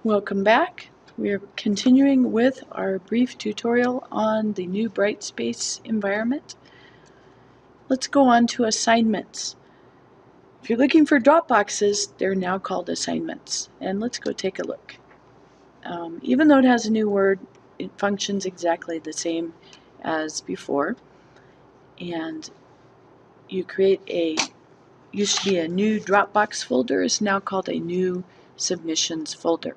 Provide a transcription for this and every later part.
Welcome back. We are continuing with our brief tutorial on the new Brightspace environment. Let's go on to assignments. If you're looking for drop boxes, they're now called assignments. And let's go take a look. Even though it has a new word, it functions exactly the same as before. And you create used to be a new Dropbox folder, is now called a new submissions folder.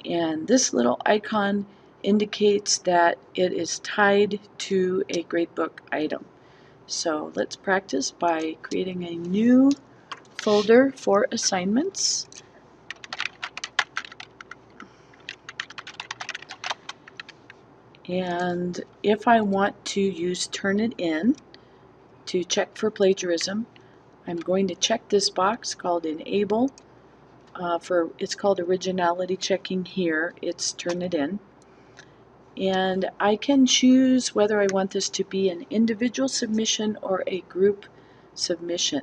And this little icon indicates that it is tied to a gradebook item. So let's practice by creating a new folder for assignments. And if I want to use Turnitin to check for plagiarism, I'm going to check this box called Enable. It's called Originality Checking here. It's Turnitin. And I can choose whether I want this to be an individual submission or a group submission.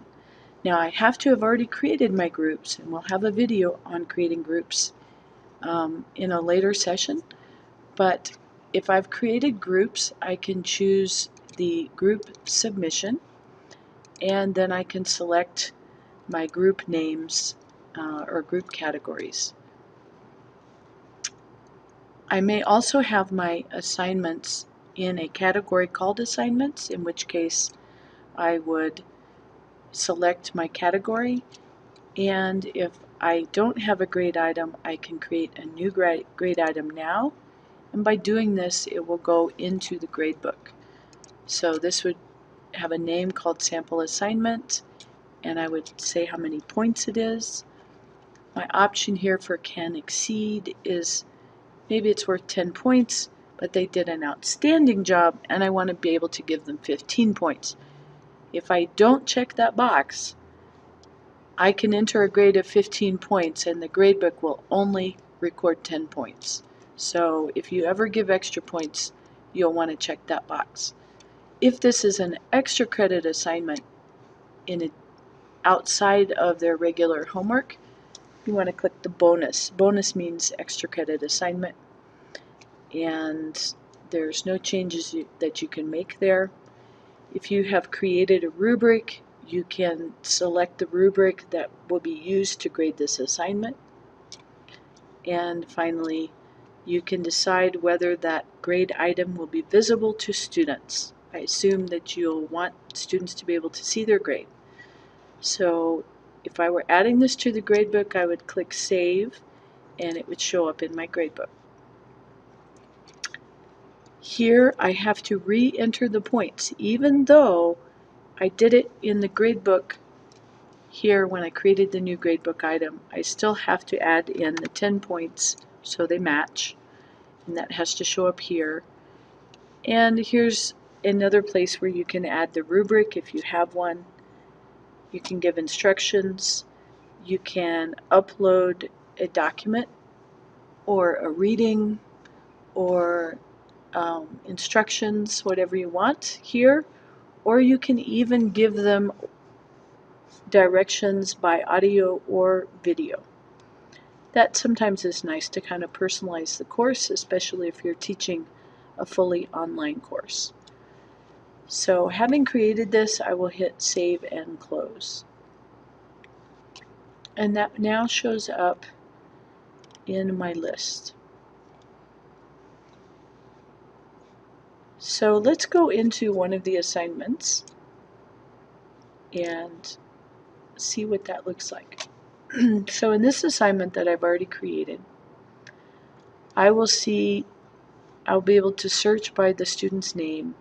Now I have to have already created my groups, and we'll have a video on creating groups in a later session. But if I've created groups, I can choose the group submission, and then I can select my group names or group categories. I may also have my assignments in a category called assignments, in which case I would select my category, and if I don't have a grade item, I can create a new grade item now, and by doing this it will go into the gradebook. So this would have a name called sample assignment, and I would say how many points it is. My option here for can exceed is maybe it's worth 10 points, but they did an outstanding job and I want to be able to give them 15 points. If I don't check that box, I can enter a grade of 15 points and the gradebook will only record 10 points. So if you ever give extra points, you'll want to check that box. If this is an extra credit assignment outside of their regular homework, you want to click the bonus. Bonus means extra credit assignment, and there's no changes that you can make there. If you have created a rubric, you can select the rubric that will be used to grade this assignment. And finally, you can decide whether that grade item will be visible to students. I assume that you'll want students to be able to see their grade. So if I were adding this to the gradebook, I would click Save, and it would show up in my gradebook. Here I have to re-enter the points, even though I did it in the gradebook here when I created the new gradebook item. I still have to add in the 10 points so they match, and that has to show up here. And here's another place where you can add the rubric if you have one. You can give instructions. You can upload a document or a reading or instructions, whatever you want here, or you can even give them directions by audio or video. That sometimes is nice to kind of personalize the course, especially if you're teaching a fully online course. So having created this, I will hit Save and Close. And that now shows up in my list. So let's go into one of the assignments and see what that looks like. So in this assignment that I've already created, I'll be able to search by the student's name.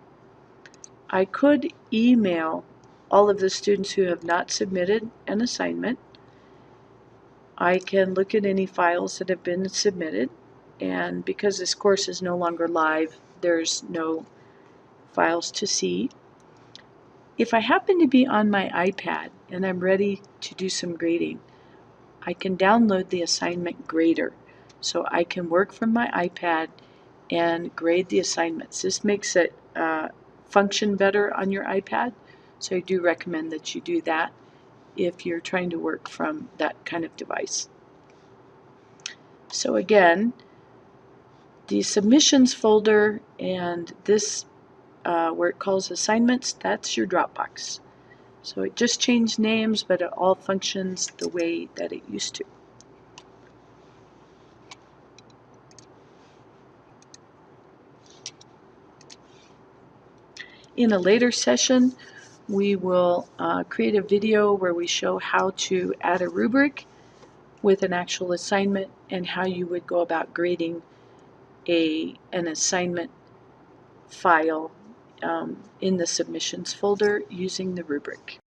I could email all of the students who have not submitted an assignment. I can look at any files that have been submitted, and because this course is no longer live, there's no files to see. If I happen to be on my iPad and I'm ready to do some grading, I can download the assignment grader, so I can work from my iPad and grade the assignments. This makes it function better on your iPad, so I do recommend that you do that if you're trying to work from that kind of device. So again, the submissions folder and this where it calls assignments, that's your Dropbox. So it just changed names, but it all functions the way that it used to. In a later session, we will create a video where we show how to add a rubric with an actual assignment and how you would go about grading an assignment file in the submissions folder using the rubric.